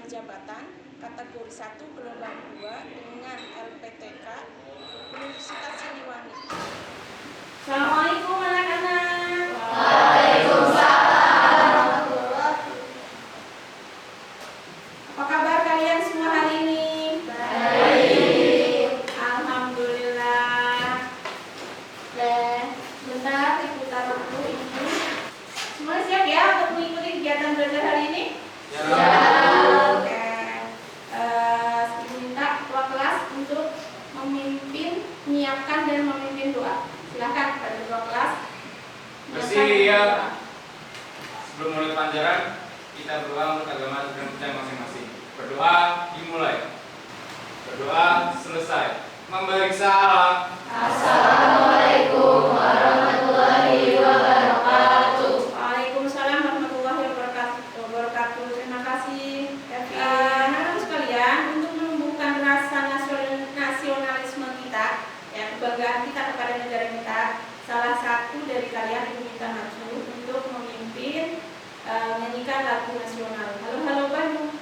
panggilan jabatan kategori 1 gelombang 2 dengan LPTK Universitas Siliwangi. Assalamualaikum anak-anak. Waalaikumsalam. Apa kabar kalian semua hari ini? Baik. Alhamdulillah. Bentar diputar buku ini. Semuanya siap ya untuk mengikuti kegiatan belajar hari ini? Siap. Oke. Ibu minta ketua kelas untuk menyiapkan dan memimpin doa. Silakan pada ketua kelas. Bersiap. Sebelum mulai pelajaran, kita berdoa untuk agama dan percaya masing-masing. Berdoa dimulai. Berdoa selesai. Memberi salam. Assalamualaikum warahmatullahi wabarakatuh. Waalaikumsalam warahmatullahi wabarakatuh. Terima kasih. Anak-anak sekalian, untuk menumbuhkan rasa nasionalisme kita, ya, kebanggaan kita kepada negara kita, salah satu dari kalian ibu minta maju untuk memimpin menyanyikan lagu nasional. Halo halo Bandung.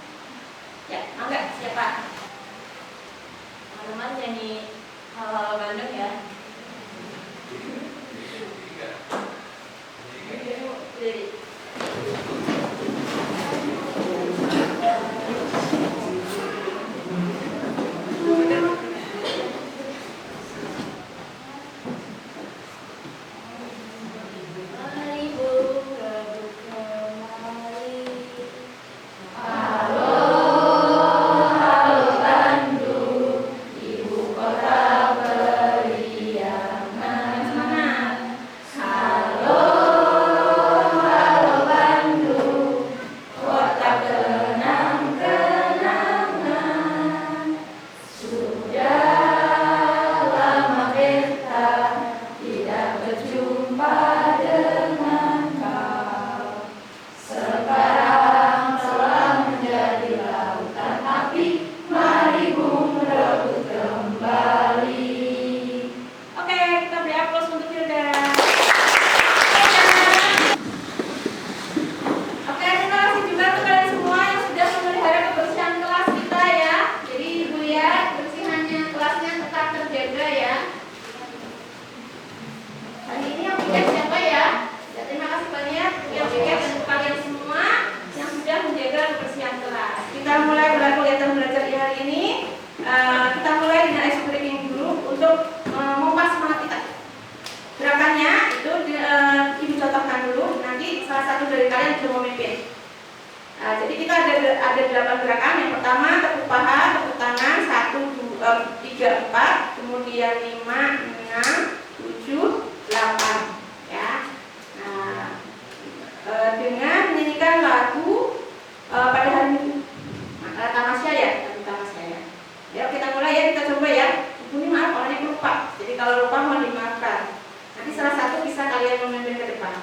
Ya, enggak siapa? Teman-teman nyanyi halo Bandung ya. Jadi Mari bunga kemari. Halo, halo Bandung, ibu kota beriangan. semangat. Halo, halo Bandung, kota kenang-kenangan. Sudah lama beta tidak berjumpa dengan kau. Sekarang telah menjadi lautan api, mari bung rebut kembali. Oke, kita beri aplaus untuk Hilda. Oke, terima kasih juga untuk kalian semua yang sudah memelihara kebersihan kelas kita ya. Jadi ibu lihat kebersihannya kelasnya tetap terjaga ya. Hari ini yang piket siapa ya? Ya, terima kasih banyak yang piket dan kalian semua yang sudah menjaga kebersihan kelas. Kita mulai kegiatan belajar di hari ini. Kita mulai dengan ice breaking dulu untuk memompa semangat kita. Gerakannya itu ibu contohkan dulu. Nanti salah satu dari kalian bisa memimpin. Jadi kita ada 8 gerakan. Yang pertama tepuk paha, tepuk tangan 1, 2, 3, 4, kemudian 5, 6, 7, 8 ya. Nah, dengan menyanyikan lagu pada hari Minggu. Nah, tamasya ya, lagu tamasya ya. Yuk kita mulai ya, kita coba ya. Ini maaf orangnya lupa. Jadi kalau lupa mohon dimaafkan. Nanti salah satu bisa kalian memimpin ke depan.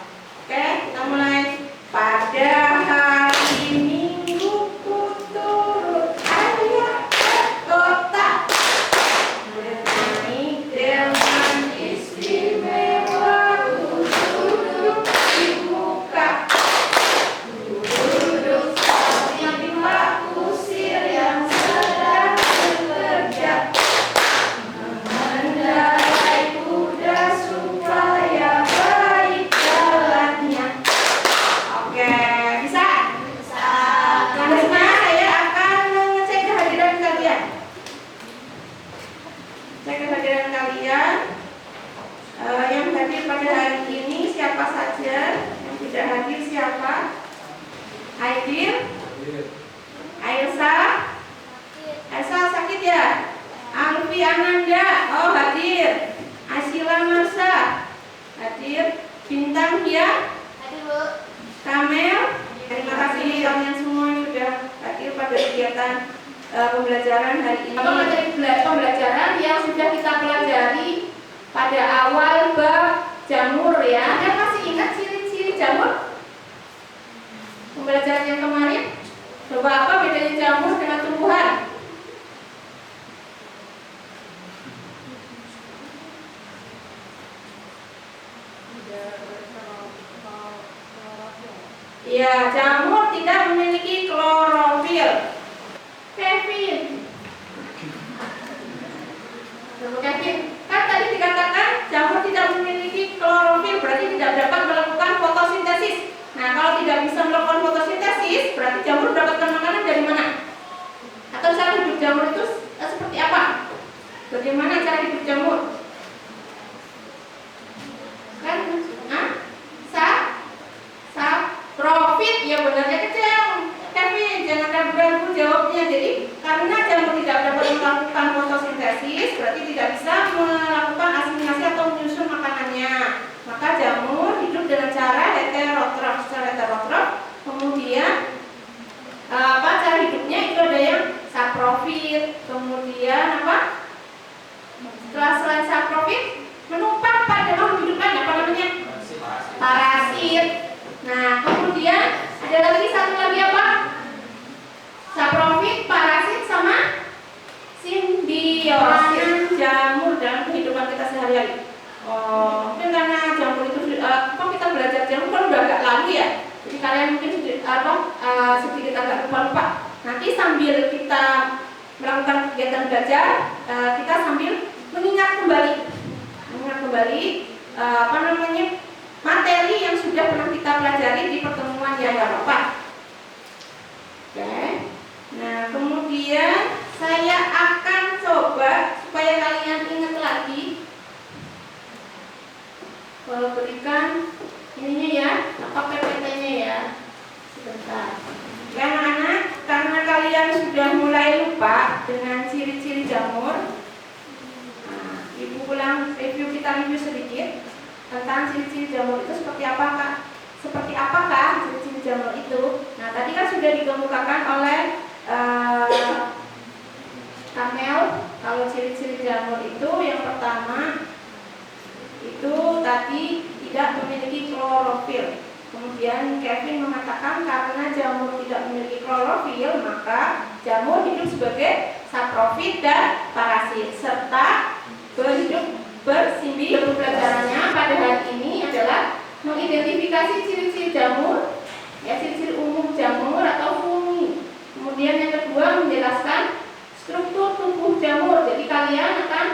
Oke, kita mulai. Pada hari Minggu ku turut ayah ke kota, bermain dengan istimewa, ku duduk di muka, ku duduk sama kusir yang sedang bekerja, mengendarai kuda supaya baik jalannya. Oke, bisa? Bisa. Selanjutnya saya akan mengecek kehadiran kalian. Cek kehadiran kalian. Yang hadir pada hari ini siapa saja? Yang tidak hadir siapa? Aidil? Ailsa? Ailsa sakit ya? Alfi Ananda? Oh hadir. Asila Marsa? Hadir. Bintang ya? Hadir Bu. Kamel, terima kasih kalian semua yang sudah hadir pada kegiatan pembelajaran hari ini. Materi pembelajaran yang sudah kita pelajari pada awal bab jamur ya. Anda masih ingat ciri-ciri jamur? Pembelajaran yang kemarin? Coba apa bedanya jamur dengan tumbuhan? Ya, jamur tidak memiliki klorofil. Dr. Kevin, kan tadi dikatakan jamur tidak memiliki klorofil, berarti tidak dapat melakukan fotosintesis. Nah, kalau tidak bisa melakukan fotosintesis, berarti jamur mendapatkan makanan dari mana? Atau cara hidup jamur itu seperti apa? Bagaimana cara hidup jamur? Kan? Saprofit, ya benarnya kecil. Kevin, jangan ragu-ragu jawabnya. Jadi, karena jamur tidak dapat melakukan fotosintesis, berarti tidak bisa melakukan asimilasi atau menyusun makanannya. Maka jamur hidup dengan cara heterotrof, secara heterotrof. Kemudian cara hidupnya itu ada yang saprofit, kemudian setelah selain saprofit menumpang pada makhluk hidup lain, apa namanya? Parasit. Nah, kemudian ada lagi satu lagi apa? Saprofit, parasit, sama simbiosis. Jamur dalam kehidupan kita sehari-hari. Mungkin karena jamur itu kok kita belajar jamur kan udah agak lama ya. Jadi kalian mungkin sedikit agak lupa. Nanti sambil kita melakukan kegiatan belajar, kita sambil mengingat kembali materi yang sudah pernah kita pelajari di pertemuan yang lalu. Oke. Nah, kemudian saya akan coba supaya kalian ingat lagi, berikan ininya ya, PPT-nya ya. Sebentar. Ya anak-anak, karena kalian sudah mulai lupa dengan ciri-ciri jamur, Ibu ulang kita review sedikit tentang ciri-ciri jamur itu seperti apakah ciri-ciri jamur itu. Nah, tadi kan sudah dikemukakan oleh Kamel kalau ciri-ciri jamur itu yang pertama itu tadi tidak memiliki klorofil. Kemudian Kevin mengatakan karena jamur tidak memiliki klorofil, maka jamur hidup sebagai saprofit dan parasit serta berhidup bersimbiosis. Pelajarannya pada hari ini adalah mengidentifikasi ciri-ciri jamur, ya ciri-ciri umum jamur atau fungi. Kemudian yang kedua menjelaskan struktur tubuh jamur. Jadi kalian akan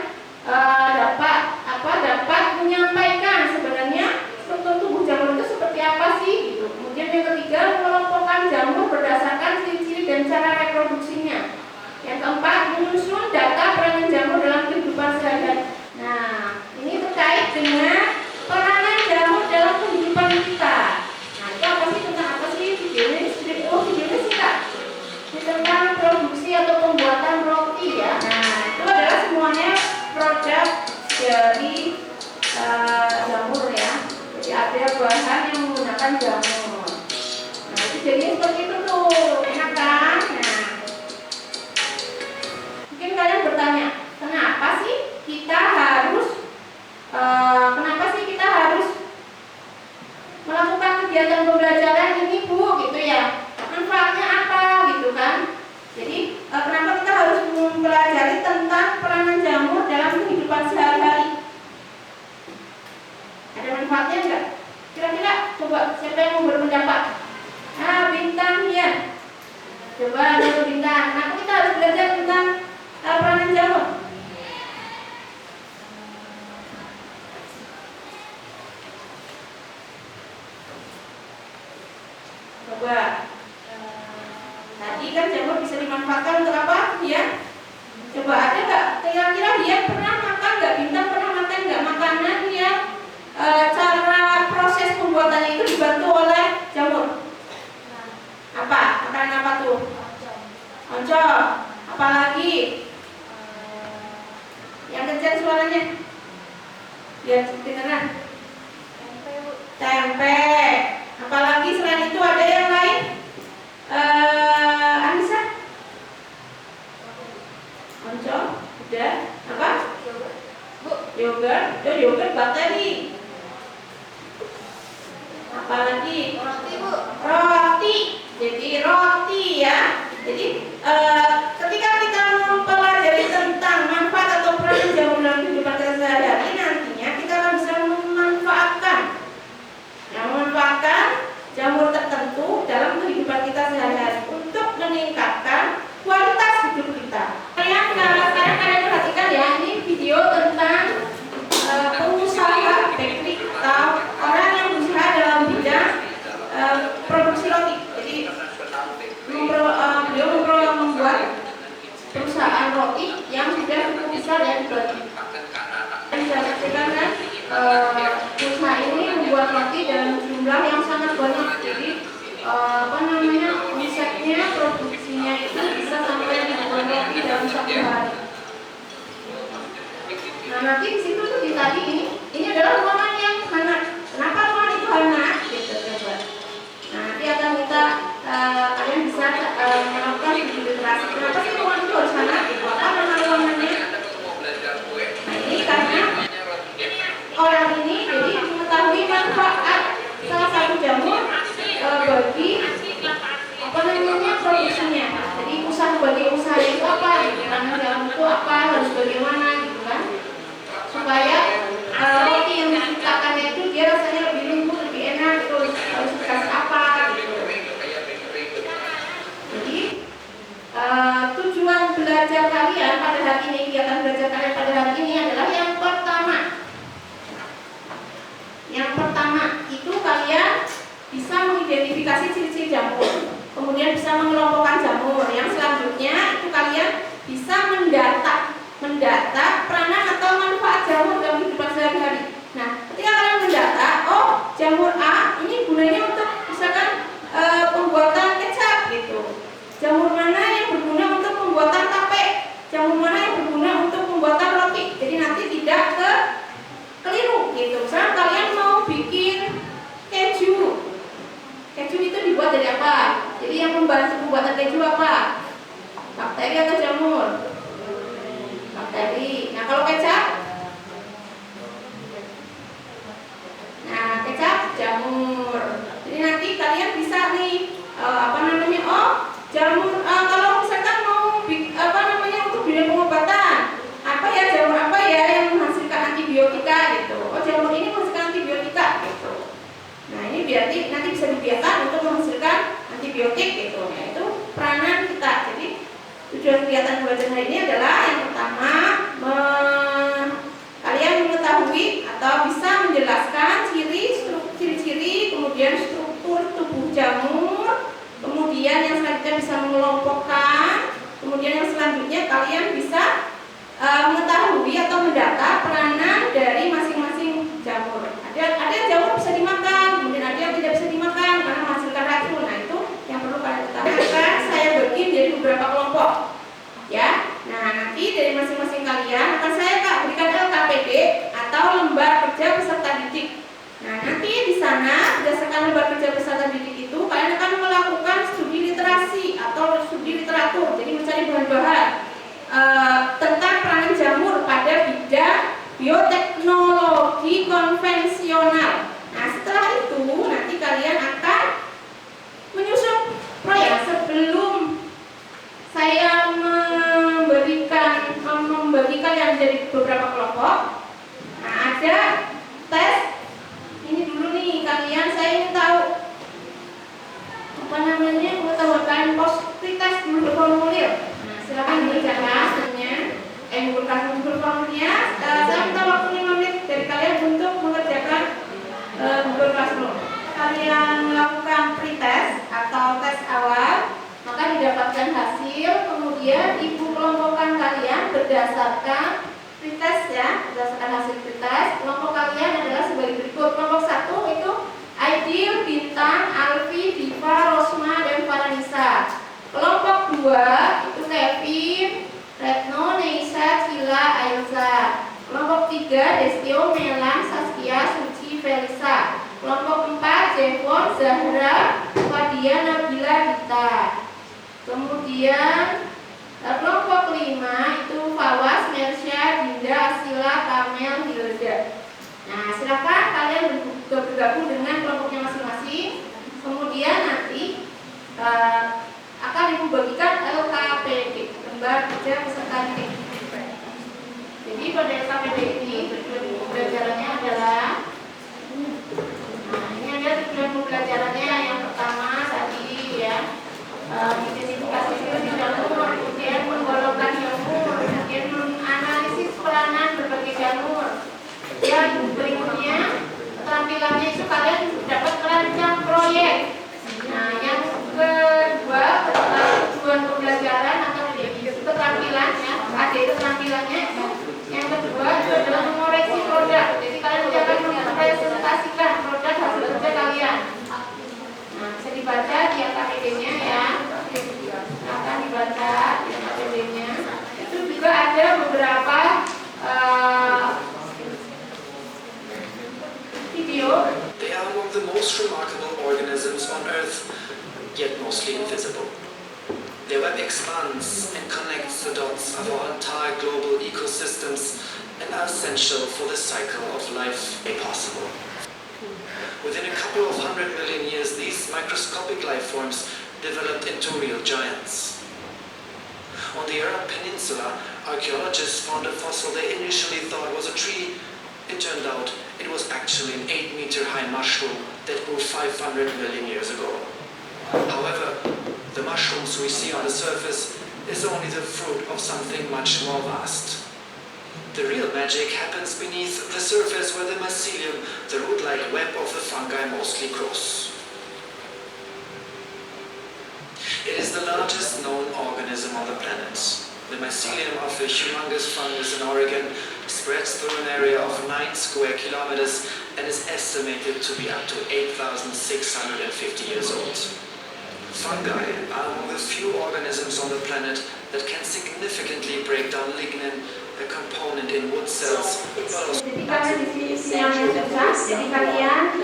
dapat menyampaikan sebenarnya struktur tubuh jamur itu seperti apa sih gitu. Kemudian yang ketiga mengelompokkan jamur berdasarkan ciri-ciri dan cara reproduksinya. Yang keempat menyusun data peranan jamur dalam kehidupan sehari-hari. Nah, ini terkait dengan peranan jamur dalam kehidupan kita. Nah, itu apa sih, tentang apa sih videonya? Videonya sih Kak, ini tentang produksi atau pembuatan roti ya. Nah, itu adalah semuanya produk dari jamur ya. Jadi ada bahan yang menggunakan jamur. Nah, itu jadi seperti itu tuh, enak kan? Nah, mungkin kalian bertanya, kenapa sih kita harus melakukan kegiatan pembelajaran ini Bu, gitu ya? Manfaatnya apa gitu kan? Jadi kenapa kita harus mempelajari tentang peranan jamur dalam kehidupan sehari-hari? Ada manfaatnya enggak? Kira-kira coba siapa yang mau berpendapat? Bintang ya. Coba dulu Bintang. Kenapa kita harus belajar tentang peranan jamur? Coba. Tadi kan jamur bisa dimanfaatkan untuk apa? Ya. Coba ada nggak? Kira-kira dia pernah makan nggak? Bintang pernah makan nggak makanan yang cara proses pembuatannya itu dibantu oleh jamur? Apa? Makanan apa tuh? Oncom. Apalagi? Yang kencang suaranya. Biar kedengeran. Tempe. Apalagi selain itu ada yang lain? Anissa? Oncom? Udah? Apa? Yogurt. Yogurt bakteri. Apalagi? Roti Bu. Roti. Jadi roti ya. Jadi ketika kita mempelajari tentang manfaat atau peran jamur dalam kehidupan kita sehari-hari, nantinya kita akan bisa memanfaatkan jamur tertentu dalam kehidupan kita sehari-hari untuk meningkatkan kualitas hidup kita. Sekarang kalian perhatikan ya, ini video jumlah yang sangat banyak. Jadi omsetnya, produksinya itu bisa sampai ribuan roti dalam satu hari. Nah, nanti di situ tuh ditagi ini adalah ruangan yang hangat. Kenapa ruangan itu hangat? Gitu coba. Nah, nanti akan kita kalian bisa melakukan studi literasi. Kenapa sih ruangan itu harus hangat? Gitu. Apa nama ruangannya? Nah, ini karena orang ini jadi mengetahui manfaat salah satu jamur bagi produksinya. Jadi bagi usaha itu apa? Karena jamur itu apa? Harus bagaimana gitu kan? Supaya roti yang diciptakannya itu dia rasanya lebih lembut, lebih enak, itu harus dikasih apa gitu. Jadi tujuan belajar kalian pada hari ini, kegiatan belajar kalian pada hari ini adalah yang pertama. Yang pertama itu kalian bisa mengidentifikasi ciri-ciri jamur, kemudian bisa mengelompokkan jamur. Yang selanjutnya itu kalian bisa mendata peranan atau manfaat jamur dalam kehidupan sehari-hari. Nah, ketika kalian mendata, oh jamur A ini gunanya untuk misalkan pembuatan kecap gitu. Jamur mana yang berguna untuk pembuatan tape, jamur mana yang berguna untuk pembuatan roti. Jadi nanti tidak keliru gitu. Misalnya kalian mau bikin keju itu dibuat dari apa? Jadi yang membantu pembuatan keju apa? Bakteri atau jamur? Bakteri. Nah, kalau kecap? Nah, kecap jamur. Jadi nanti kalian bisa nih jamur kalau misalkan mau untuk bidang pengobatan, apa ya jamur apa ya yang menghasilkan antibiotika gitu. Oh, jamur ini menghasilkan antibiotika gitu. Nah, ini berarti nanti bisa dibiarkan untuk menghasilkan antibiotik gitu. Nah, itu peranan kita. Jadi tujuan kegiatan belajar hari ini adalah yang pertama kalian mengetahui atau bisa menjelaskan ciri-ciri, kemudian struktur tubuh jamur, kemudian yang selanjutnya bisa mengelompokkan, kemudian yang selanjutnya kalian bisa mengetahui atau mendata peranan dari masing-masing jamur. Ada jamur bisa dimakan, kemudian ada yang tidak bisa dimakan karena menghasilkan racun. Nah, itu yang perlu kalian ketahui. Akan saya bagi menjadi beberapa kelompok, ya. Nah, nanti dari masing-masing kalian akan saya berikan LKPD atau lembar kerja peserta didik. Nah, nanti di sana berdasarkan lembar kerja peserta didik itu kalian akan melakukan studi literasi atau studi literatur. Jadi mencari bahan-bahan tentang peranan jamur pada bidang bioteknologi konvensional. Nah, setelah itu nanti kalian akan menyusun proyek. Sebelum saya membagi kalian menjadi beberapa kelompok, nah ada tes ini dulu nih kalian. Saya ingin tahu pengetahuan kalian tes dulu berformulir. Nah, silakan dikerjakan Google formulirnya. Saya minta waktu 5 menit dari kalian untuk mengerjakan Google Classroom. Kalian melakukan pretest atau tes awal, maka didapatkan hasil, kemudian ibu kelompokkan kalian berdasarkan pretest ya, berdasarkan hasil pretest. Kelompok kalian adalah sebagai berikut. Kelompok 1 itu Aidil, Bintang, Alfi, Diva, Rosma, dan Faranisa. Kelompok 2 itu Kevin, Retno, Neisa, Cila, Ailza. Kelompok 3 Destio, Melan, Saskia, Suci, Felisa. Kelompok 4 Jevon, Zahra, Fadia, Nabila, Dita. Kemudian kelompok 5 itu Fawas, Mersya, Dinda, Asila, Kamel, Hilda. Nah, silakan kalian bergabung dengan kelompoknya masing-masing. Kemudian nanti akan ibu bagikan LKPD, lembar kerja peserta didik. Jadi pada LKPD ini tujuan pembelajarannya adalah, nah ini ada tujuan pembelajarannya. Yang pertama tadi ya, identifikasi ciri jamur, kemudian menggolongkan jamur, kemudian menganalisis peranan berbagai jamur. Dan berikutnya keterampilannya itu kalian dapat merancang proyek. Nah, yang kedua tujuan pembelajaran atau keterampilannya, ada keterampilannya itu. Yang kedua itu adalah mengoreksi produk. Jadi kalian akan mempresentasikan produk hasil kerja kalian. most remarkable organisms on Earth, yet mostly invisible. Their web expands and connects the dots of our entire global ecosystems and are essential for the cycle of life made possible. Within a couple of 100 million years, these microscopic life forms developed into real giants. On the Arab Peninsula, archaeologists found a fossil they initially thought was a tree. It turned out it was actually an 8-meter-high mushroom that grew 500 million years ago. However, the mushrooms we see on the surface is only the fruit of something much more vast. The real magic happens beneath the surface where the mycelium, the root-like web of the fungi, mostly grows. It is the largest known organism on the planet. The mycelium of a humongous fungus in Oregon spreads through an area of 9 square kilometers and is estimated to be up to 8,650 years old. Fungi are among the few organisms on the planet that can significantly break down lignin, a component in wood cells, but also Jadi karena di sini sinyalnya susah, jadi kalian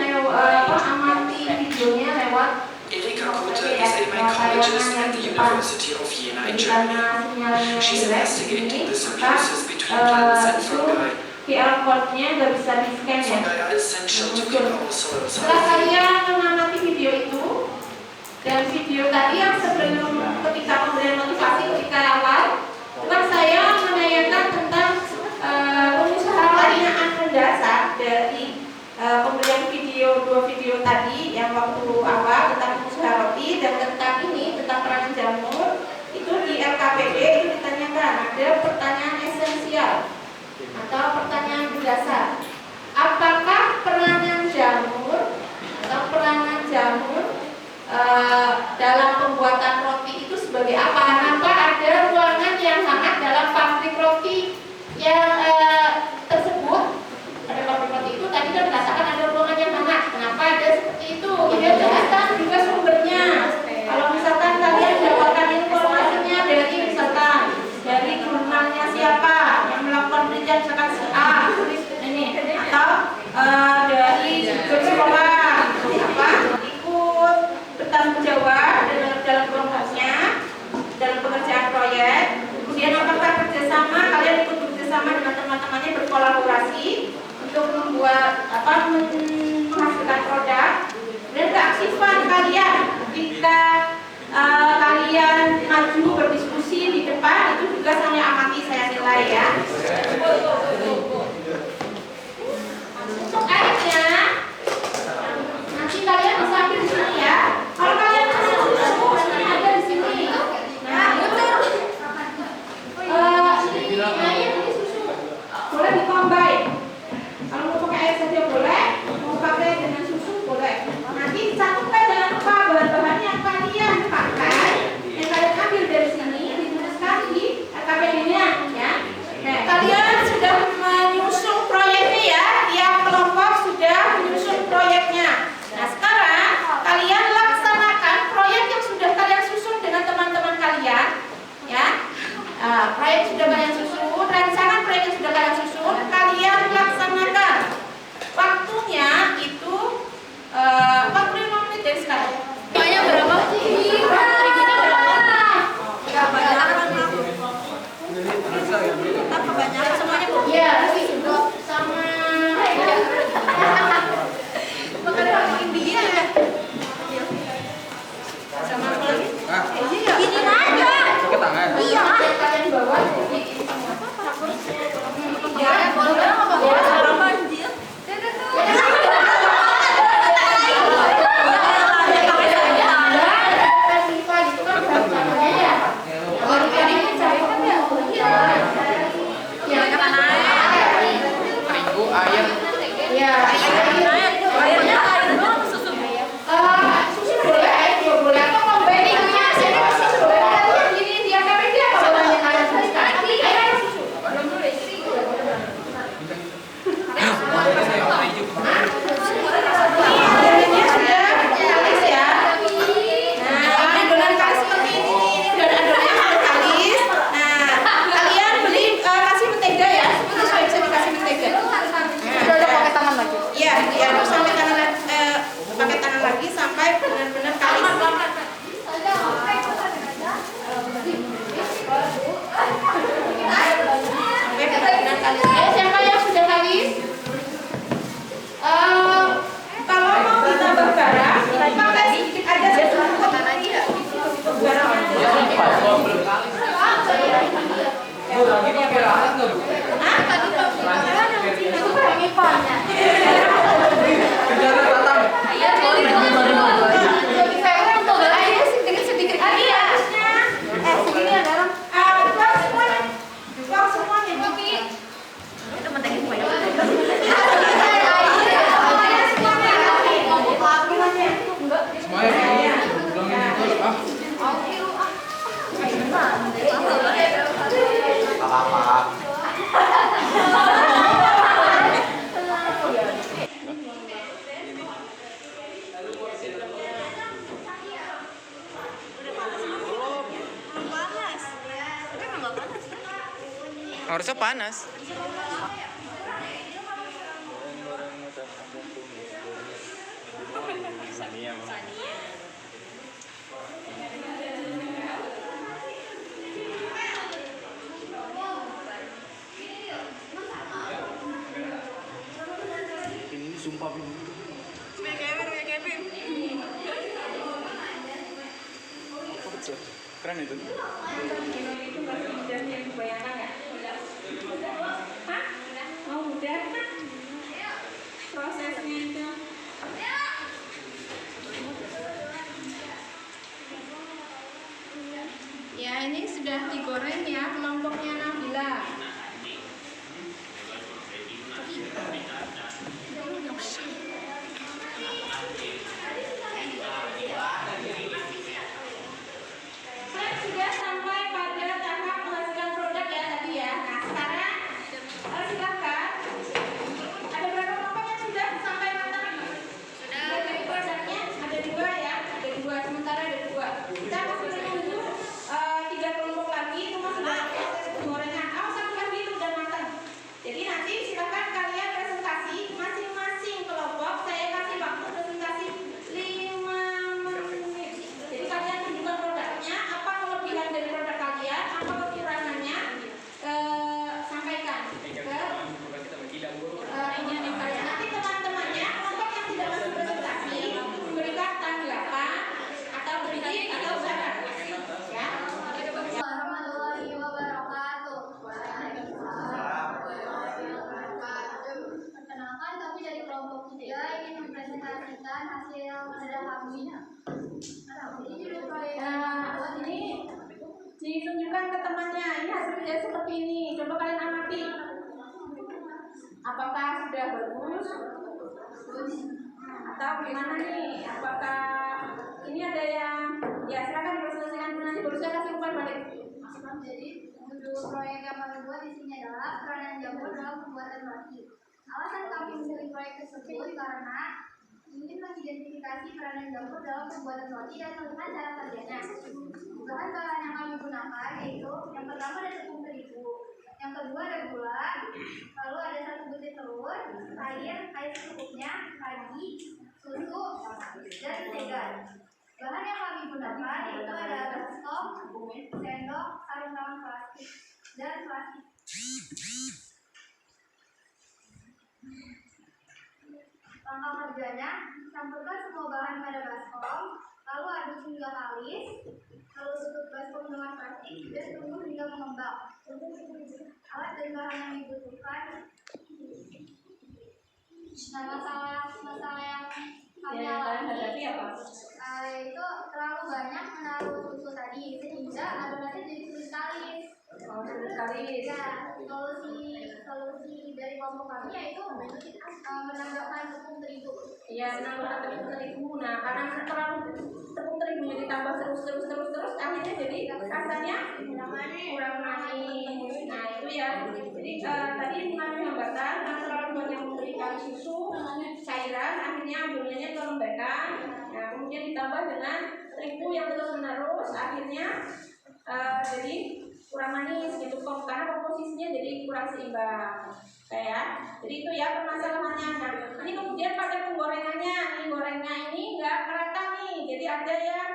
amati videonya lewat Erika Kota is a mycologist at the University of Jena in Germany. She's investigating the symbiosis between plants and fungi. QR code-nya nggak bisa di-scan ya. Fungi are essential to keep our soils Setelah healthy. kalian mengamati video itu dan video tadi yang sebelum ketika pemberian motivasi ketika awal, kan saya menanyakan tentang pertanyaan mendasar dari pemberian dua video tadi yang waktu awal tentang pengusaha roti dan tentang ini tentang peranan jamur itu di LKPD itu ditanyakan ada pertanyaan esensial atau pertanyaan mendasar. Apakah peranan jamur atau peranan jamur dalam pembuatan roti itu sebagai apa? Kenapa ada ruangan yang hangat dalam pabrik roti yang tersebut? Pada pabrik roti itu tadi kan dikatakan ada ruangan yang hangat. Kenapa ada seperti itu? Ini jelaskan juga sumbernya. Kalau misalkan kalian dapatkan informasinya dari misalkan dari jurnalnya siapa yang melakukan penelitian misalkan si A ini atau dari sekolah apa ikut bertanggung jawab dalam kelompoknya dalam pekerjaan proyek. Kemudian apakah kerjasama kalian ikut bekerjasama dengan teman-temannya berkolaborasi untuk membuat menghasilkan produk. Dan keaktifan kalian ketika kalian maju berdiskusi di depan itu juga saya amati, saya nilai ya. Untuk airnya nanti kalian bisa ambil di sini ya. Kalau kalian masih susu ada di sini. Nah, air ini susu boleh dikombin. Kalau mau pakai air saja boleh, mau pakai dengan susu boleh. Nanti satukan dengan apa bahan-bahan yang kalian pakai, yang kalian ambil dari sini, dituliskan di LKPD-nya ya. Nah, Harusnya panas. Ini sumpah ini. Keren itu. Itu masih mudah yang dibayangkan ya? Hah? Mau mudah? Prosesnya itu. Ya, ini sudah digoreng ya kelompoknya Nabila. Saya sudah sampai pada tahap menghasilkan produk ya tadi ya. Nah sekarang silakan. Ada berapa kelompok yang sudah sampai matang? Sudah. Dari produknya ada 2 ya, ada 2. Sementara ada 2. Kita masih menunggu 3 kelompok lagi itu masih dalam proses penggorengan. Satu lagi itu udah matang. Jadi nanti silakan kalian presentasi masing-masing kelompok. Saya kasih waktu presentasi 5 menit. Jadi kalian tunjukkan produknya, apa kelebihan dari produk kalian, apa kekurangannya, sampaikan ke ini nih kalian. Nanti teman-temannya kelompok yang tidak masuk presentasi memberikan tanggapan atau kritik atau saran. Ya. Warahmatullahi wabarakatuh. Perkenalkan, kami dari kelompok 3 ingin mempresentasikan hasil kerja kami. Ini judul proyek Ini ditunjukkan ke temannya. Ini hasilnya seperti ini. Coba kalian amati. Apakah sudah bagus? Atau gimana nih? Apakah ini ada yang ya silakan dipresentasikan dulu, nanti baru saya kasih umpan balik. Jadi, judul proyek yang kami buat di sini adalah peranan jamur dalam pembuatan roti. Alasan kami memilih proyek tersebut karena ingin mengidentifikasi peranan jamur dalam pembuatan roti dan melihat cara kerjanya. Bahan-bahan yang kami gunakan yaitu yang pertama ada tepung terigu, yang kedua ada gula, lalu ada 1 butir telur, air secukupnya, ragi, susu, dan mentega. Bahan yang kami gunakan yaitu ada baskom, sendok, sarung tangan plastik, dan plastik. Langkah kerjanya, campurkan semua bahan pada baskom, lalu aduk hingga kalis, lalu tutup baskom dengan plastik dan tunggu hingga mengembang. Alat dan bahan yang dibutuhkan. Nah, masalah yang kami alami itu terlalu banyak menaruh susu tadi sehingga adonannya jadi sulit kalis. Ya, solusi dari kelompok kami yaitu menambahkan tepung terigu. Iya, menambahkan tepung terigu. Nah, karena terlalu tepung terigunya ditambah terus, akhirnya jadi rasanya kurang manis. Nah, itu ya. Jadi tadi kami gambarkan karena terlalu banyak memberikan susu cairan, akhirnya adonannya kelembapan. Nah, kemudian ditambah dengan terigu yang terus-menerus, akhirnya jadi kurang manis gitu kok, karena komposisinya jadi kurang seimbang kayak. Jadi itu ya permasalahannya. Nah, ini kemudian pada penggorengannya, ini gorengnya ini nggak merata nih, jadi ada yang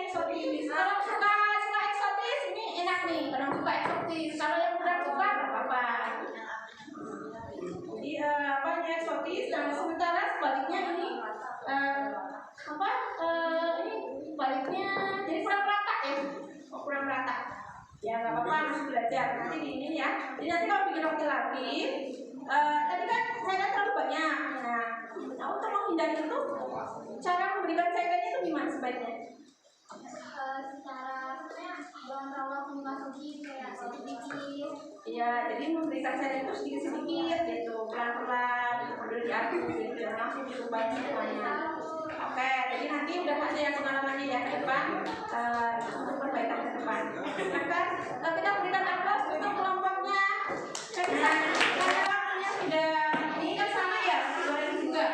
eksotis. Kalau suka eksotis ini enak nih, kalau suka eksotis. Kalau yang kurang suka nggak apa-apa. Jadi ini eksotis. Nah, sementara sebaliknya ini ini baliknya jadi kurang rata ya. Kurang rata. Ya nggak apa-apa, masih belajar. Nanti di ini ya. Jadi nanti kalau bikin roti lagi, tadi kan cairan terlalu banyak. Nah, untuk menghindari itu, cara memberikan cairannya itu gimana sebaiknya? Secara jangan terlalu dimasuki kayak sedikit. Iya, jadi memberikan cairan itu sedikit-sedikit gitu, pelan-pelan, udah diaduk gitu, jangan langsung diubah semuanya. Oke, jadi nanti udah ada yang pengalamannya ya ke depan untuk perbaikan ke depan. Maka kita berikan aplaus untuk kelompoknya. Karena waktunya sudah ini kan sama ya, goreng juga.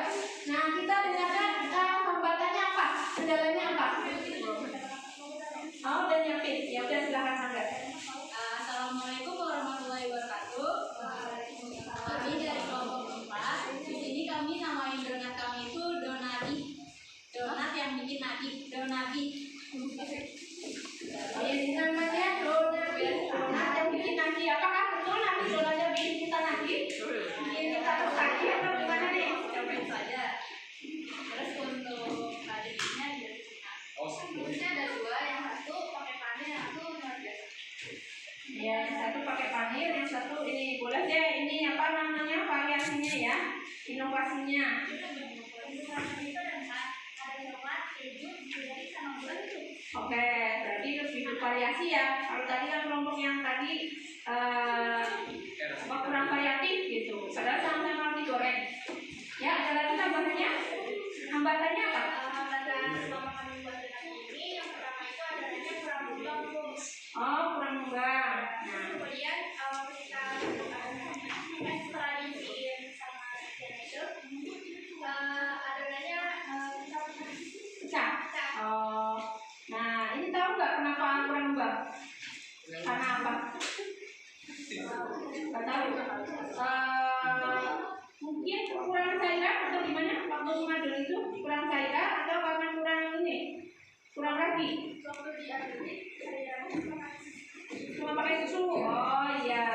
Nah, kita dengarkan hambatannya apa, kendalanya apa? Oh, udah nyiapin, ya udah silakan sampai. belajar bikin kita lagi, bikin kita tersaji atau gimana nih? Cobain saja. Terus untuk tadinya dari Ini ada dua, yang satu pakai panir, yang satu luar biasa. ya, yang satu pakai panir, yang satu ini boleh deh. Ini apa namanya variasinya ya, inovasinya. Itu ada coklat, keju, gulai sama gula itu. Oke, berarti lebih bervariasi ya. Kalau tadi kan kelompok yang tadi kurang variatif gitu. Padahal sama-sama digoreng. Ya, ada lagi tambahannya? Hambatannya apa? Hambatan selama kami buat donat ini, yang pertama itu adanya kurang lembab, Bu. Oh, kurang lembab. Nah, Kemudian ketika setelah dibikin sama sekian itu, adonannya kita pecah. Oh, nah ini tahu nggak kenapa kurang lembab? Karena apa? Nggak tahu. Mungkin kurang cairan atau gimana? Waktu mengadon itu kurang cairan atau karena kurang ini? Kurang ragi? waktu diaduk Cuma pakai susu. Oh iya.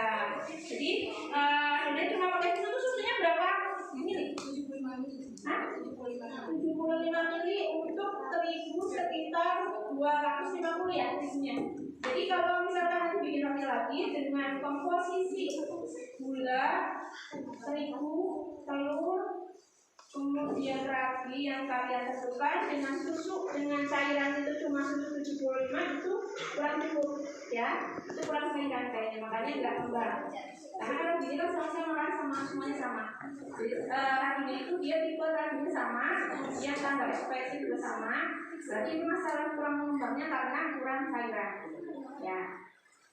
Jadi sebenarnya cuma pakai susu tuh susunya berapa? Ini nih. 75 mili. Hah? 75 mili untuk terigu sekitar 250 ya isinya. Jadi kalau misalkan nanti bikin roti lagi dengan komposisi gula, terigu, telur, kemudian ragi yang kalian tentukan dengan susu dengan cairan itu cuma susu 75 itu kurang cukup ya, itu kurang cairan kayaknya, makanya nggak lembab. Karena kalau gini kan sama-sama kan semuanya sama. Jadi raginya itu dia tipe raginya sama, kemudian tanggal ekspresi juga sama. Berarti ini masalah kurang lembabnya karena kurang cairan. Ya,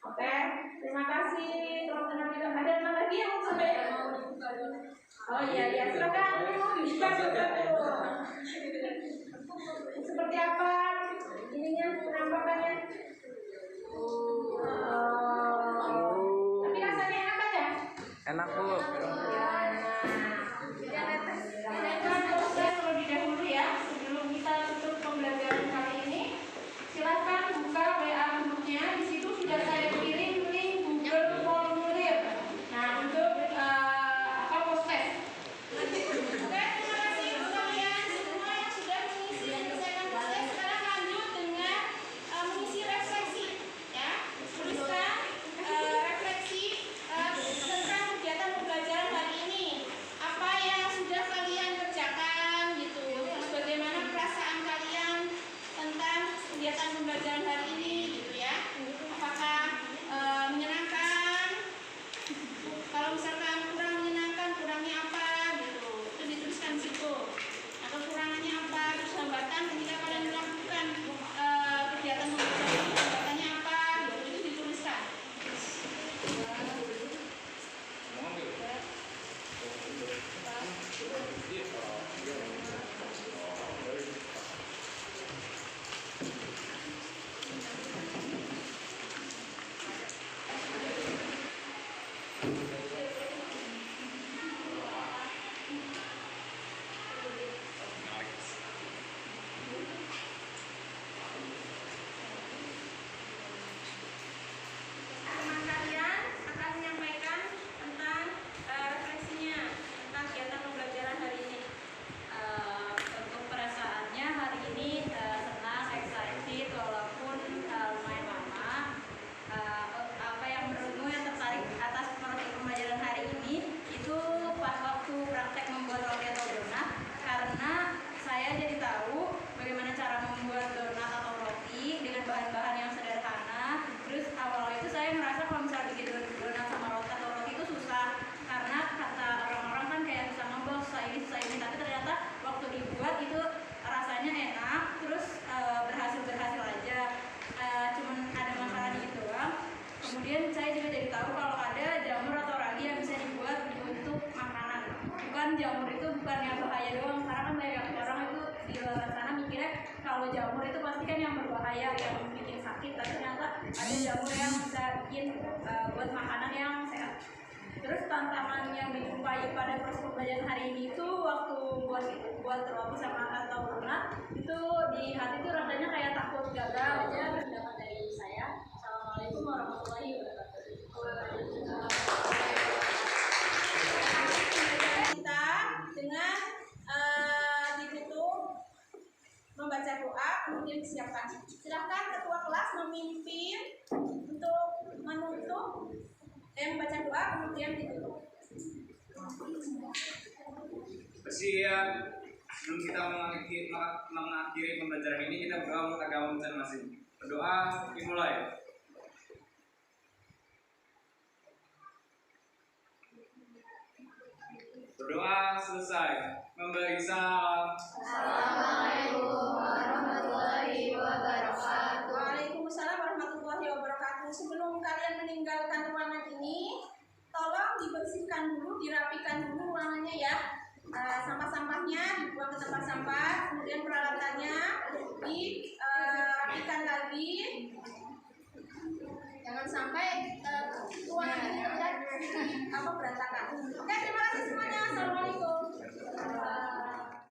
oke. Terima kasih teman-teman. Ada yang lagi yang mau sampaikan? Oh iya, silakan. Bisa betul. Seperti apa ininya penampakannya? Tapi rasanya enak kan ya? Enak, Bu. Terlebih dahulu ya, sebelum kita tutup pembelajaran kali ini, silakan buka WA grupnya. Di situ sudah saya kirim link Google Formulir. Nah, untuk postpes. Oke, terima kasih untuk kalian semua yang sudah mengisi dan menyelesaikan postpes. Sekarang lanjut dengan mengisi refleksi. Ya, tuliskan refleksi tentang kegiatan pembelajaran hari ini. Apa yang sudah kalian kerjakan gitu. Terus bagaimana perasaan kalian tentang kegiatan pembelajaran hari ini gitu ya. Apakah menyenangkan? Kalau misalkan kurang menyenangkan, kurangnya apa gitu. Itu dituliskan di situ. Nah, kekurangannya apa? Terus hambatan ketika kalian melakukan kegiatan pembelajaran ini, hambatannya apa? Gitu. Itu dituliskan. Teman kalian akan menyampaikan tentang refleksinya tentang kegiatan pembelajaran hari ini. Untuk perasaannya hari ini senang, excited, walaupun lumayan lama. Apa yang menurutmu yang tertarik atas pembelajaran hari ini itu pas waktu praktek membuat roti atau donat, karena saya jadi tahu bagaimana cara membuat donat atau roti dengan bahan-bahan yang sederhana. Terus awal itu saya merasa kalau misalnya bikin donat sama roti atau roti itu susah, karena kata orang-orang kan kayak bisa ngembang susah ini, tapi ternyata waktu dibuat itu rasanya enak, terus berhasil aja. Cuman ada masalah dikit doang. Kemudian saya juga jadi tahu kalau ada jamur atau ragi yang bisa dibuat untuk makanan. Bukan jamur itu bukan yang bahaya doang, karena kan banyak orang itu di luar sana mikirnya kalau jamur itu pasti kan yang berbahaya, yang bikin sakit, tapi ternyata ada jamur yang bisa bikin buat makanan yang sehat. Terus tantangan yang dijumpai pada proses pembelajaran hari ini itu waktu buat roti sama atau donat itu di hati itu rasanya kayak takut gagal aja. Pendapat dari saya. Assalamualaikum warahmatullahi wabarakatuh. Bersiap. Sebelum kita mengakhiri pembelajaran ini, kita berdoa untuk agama masing-masing. Berdoa dimulai. Berdoa selesai. Memberi salam. Assalamualaikum warahmatullahi wabarakatuh. Waalaikumsalam warahmatullahi wabarakatuh. Sebelum kalian meninggalkan ruangan ini, tolong dibersihkan dulu, dirapikan dulu ruangannya ya. Sampah-sampahnya dibuang ke tempat sampah, kemudian peralatannya dirapikan lagi. Jangan sampai ruangan ini berantakan. Oke, terima